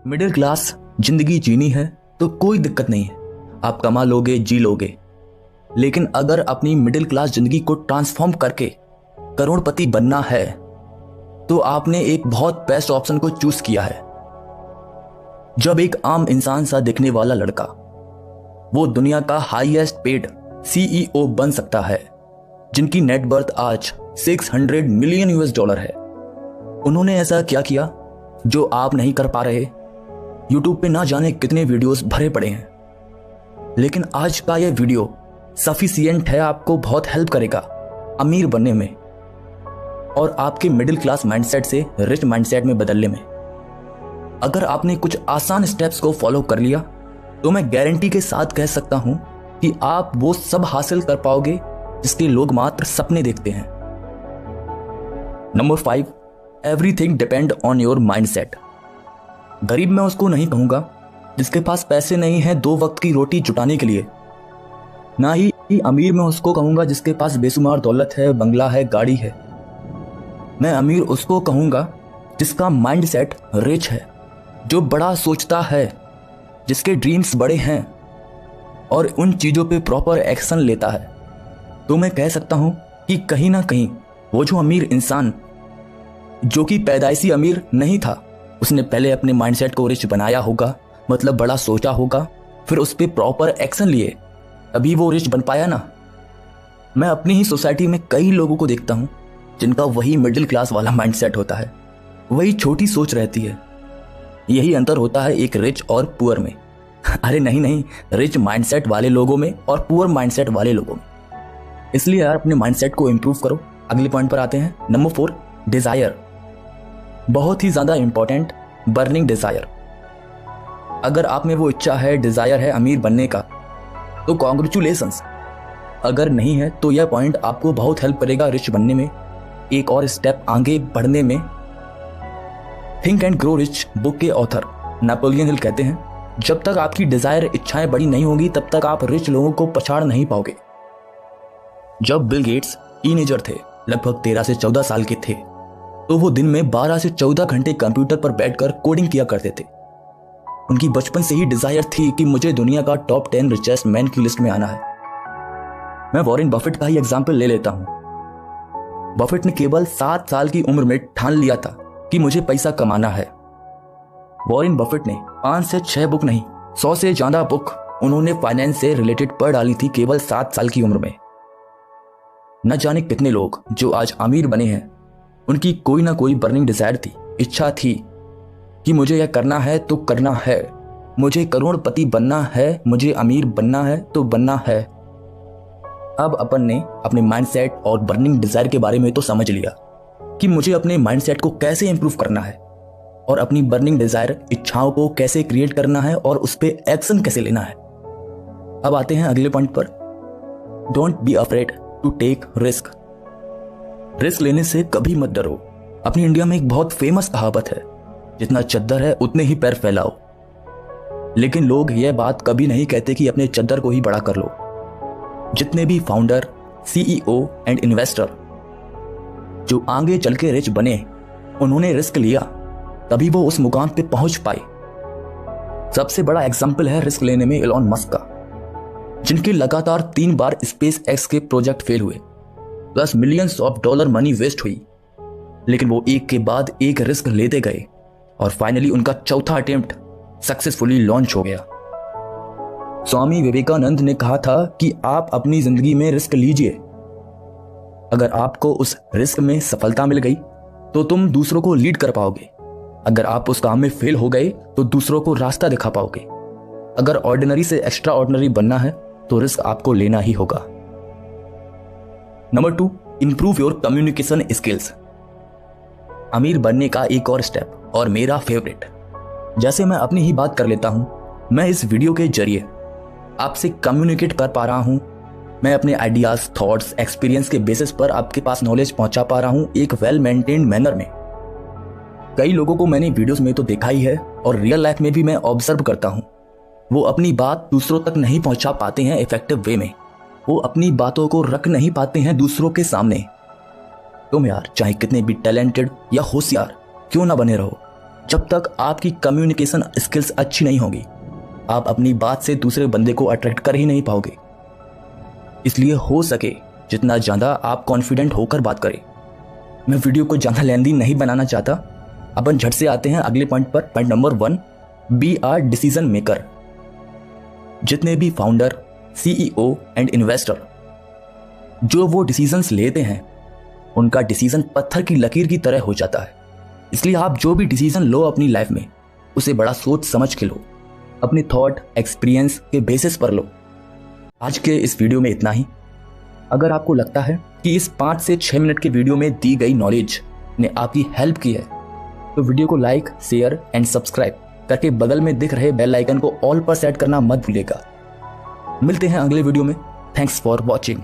Middle class जिंदगी जीनी है तो कोई दिक्कत नहीं है, आप कमा लोगे, जी लोगे। लेकिन अगर अपनी मिडिल क्लास जिंदगी को ट्रांसफॉर्म करके करोड़पति बनना है तो आपने एक बहुत बेस्ट ऑप्शन को चूज किया है। जब एक आम इंसान सा दिखने वाला लड़का वो दुनिया का हाईएस्ट पेड सीईओ बन सकता है, जिनकी नेट वर्थ आज 600 मिलियन US डॉलर है। उन्होंने ऐसा क्या किया जो आप नहीं कर पा रहे? यूट्यूब पे ना जाने कितने वीडियोस भरे पड़े हैं, लेकिन आज का यह वीडियो सफिशिएंट है, आपको बहुत हेल्प करेगा अमीर बनने में और आपके मिडिल क्लास माइंडसेट से रिच माइंडसेट में बदलने में। अगर आपने कुछ आसान स्टेप्स को फॉलो कर लिया तो मैं गारंटी के साथ कह सकता हूं कि आप वो सब हासिल कर पाओगे जिसके लोग मात्र सपने देखते हैं। Number 5, everything depend on your mindset. गरीब मैं उसको नहीं कहूंगा जिसके पास पैसे नहीं है 2 वक्त की रोटी जुटाने के लिए, ना ही अमीर मैं उसको कहूंगा जिसके पास बेशुमार दौलत है, बंगला है, गाड़ी है। मैं अमीर उसको कहूंगा जिसका माइंडसेट रिच है, जो बड़ा सोचता है, जिसके ड्रीम्स बड़े हैं और उन चीजों पे प्रॉपर एक्शन लेता है। तो मैं कह सकता हूं कि कहीं ना कहीं वो जो अमीर इंसान जो कि पैदाइशी अमीर नहीं था, उसने पहले अपने माइंडसेट को रिच बनाया होगा, मतलब बड़ा सोचा होगा, फिर उस पर प्रॉपर एक्शन लिए, तभी वो रिच बन पाया ना। मैं अपनी ही सोसाइटी में कई लोगों को देखता हूं जिनका वही मिडिल क्लास वाला माइंडसेट होता है, वही छोटी सोच रहती है। यही अंतर होता है एक रिच और पुअर में। अरे नहीं, रिच माइंडसेट वाले लोगों में और पुअर माइंडसेट वाले लोगों में। इसलिए यार अपने माइंडसेट को इंप्रूव करो। अगले पॉइंट पर आते हैं। Number 4, desire. बहुत ही ज्यादा इंपॉर्टेंट, बर्निंग डिजायर। अगर आप में वो इच्छा है, डिजायर है अमीर बनने का, तो कॉन्ग्रेचुलेशंस। अगर नहीं है तो यह पॉइंट आपको बहुत हेल्प करेगा रिच बनने में, एक और स्टेप आगे बढ़ने में। Think and grow rich book के ऑथर नेपोलियन हिल कहते हैं, जब तक आपकी डिजायर, इच्छाएं बड़ी नहीं होगी तब तक आप रिच लोगों को पछाड़ नहीं पाओगे। जब बिल गेट्स टीनेजर थे, लगभग 13 से 14 साल के थे, तो वो दिन में 12 से 14 घंटे कंप्यूटर पर बैठकर कोडिंग किया करते थे। उनकी बचपन से ही डिजायर थी कि मुझे दुनिया का टॉप 10 रिचेस्ट मैन की लिस्ट में आना है। मैं वॉरेन बफेट का ही एग्जाम्पल ले लेता हूं। बफेट ने केवल 7 साल की उम्र में ठान लिया था कि मुझे पैसा कमाना है। वॉरेन बफेट ने 5 से 6 बुक नहीं, 100 से ज्यादा बुक उन्होंने फाइनेंस से रिलेटेड पढ़ डाली थी केवल 7 साल की उम्र में। न जाने कितने लोग जो आज अमीर बने हैं, उनकी कोई ना कोई बर्निंग डिजायर थी, इच्छा थी कि मुझे यह करना है तो करना है, मुझे करोड़पति बनना है, मुझे अमीर बनना है तो बनना है। अब अपन ने अपने माइंडसेट और बर्निंग डिजायर के बारे में तो समझ लिया कि मुझे अपने माइंडसेट को कैसे इंप्रूव करना है और अपनी बर्निंग डिजायर, इच्छाओं को कैसे क्रिएट करना है और उस पर एक्शन कैसे लेना है। अब आते हैं अगले पॉइंट पर। Don't be afraid to take risk. Risk लेने से कभी मत डरो। अपनी इंडिया में एक बहुत फेमस कहावत है, जितना चद्दर है उतने ही पैर फैलाओ। लेकिन लोग यह बात कभी नहीं कहते कि अपने चद्दर को ही बड़ा कर लो। जितने भी फाउंडर, सीईओ एंड इन्वेस्टर जो आगे चल के रिच बने, उन्होंने रिस्क लिया, तभी वो उस मुकाम पे पहुंच पाए। सबसे बड़ा एग्जाम्पल है रिस्क लेने में एलोन मस्क का, जिनके लगातार 3 बार स्पेस एक्स के प्रोजेक्ट फेल हुए, plus millions of dollar money waste हुई। लेकिन वो एक के बाद एक रिस्क लेते गए और फाइनली उनका चौथा अटेम्प्ट सक्सेसफुली लॉन्च हो गया। स्वामी विवेकानंद ने कहा था कि आप अपनी जिंदगी में रिस्क लीजिए। अगर आपको उस रिस्क में सफलता मिल गई तो तुम दूसरों को लीड कर पाओगे। अगर आप उस काम में फेल हो गए तो दूसरों को रास्ता दिखा पाओगे। अगर ऑर्डिनरी से एक्स्ट्रा ऑर्डिनरी बनना है तो रिस्क आपको लेना ही होगा। Number 2, improve your communication skills. अमीर बनने का एक और स्टेप और मेरा फेवरेट। जैसे मैं अपनी ही बात कर लेता हूं, मैं इस वीडियो के जरिए आपसे कम्युनिकेट कर पा रहा हूं। मैं अपने आइडियाज, थॉट्स, एक्सपीरियंस के बेसिस पर आपके पास नॉलेज पहुंचा पा रहा हूं एक वेल मेंटेन्ड मैनर में। कई लोगों को मैंने वीडियोस में तो देखा ही है और रियल लाइफ में भी मैं ऑब्जर्व करता हूं, वो अपनी बात दूसरों तक नहीं पहुंचा पाते हैं इफेक्टिव वे में। वो अपनी बातों को रख नहीं पाते हैं दूसरों के सामने। तुम यार चाहे कितने भी टैलेंटेड या होशियार क्यों ना बने रहो, जब तक आपकी कम्युनिकेशन स्किल्स अच्छी नहीं होगी, आप अपनी बात से दूसरे बंदे को अट्रैक्ट कर ही नहीं पाओगे। इसलिए हो सके जितना ज़्यादा आप कॉन्फिडेंट होकर बात करें। मैं वीडियो को ज़्यादा लेंदी नहीं बनाना चाहता। अपन झट से आते हैं अगले पॉइंट पर। Point number 1, be a decision maker. जितने भी फाउंडर, CEO एंड इन्वेस्टर जो वो डिसीजंस लेते हैं, उनका डिसीजन पत्थर की लकीर की तरह हो जाता है। इसलिए आप जो भी डिसीजन लो अपनी लाइफ में, उसे बड़ा सोच समझ के लो, अपने थॉट एक्सपीरियंस के बेसिस पर लो। आज के इस वीडियो में इतना ही। अगर आपको लगता है कि इस 5 से 6 मिनट के वीडियो में दी गई नॉलेज ने आपकी हेल्प की है, तो वीडियो को लाइक, शेयर एंड सब्सक्राइब करके बगल में दिख रहे बेल आइकन को ऑल पर सेट करना मत भूलिएगा। मिलते हैं अगले वीडियो में। Thanks for watching.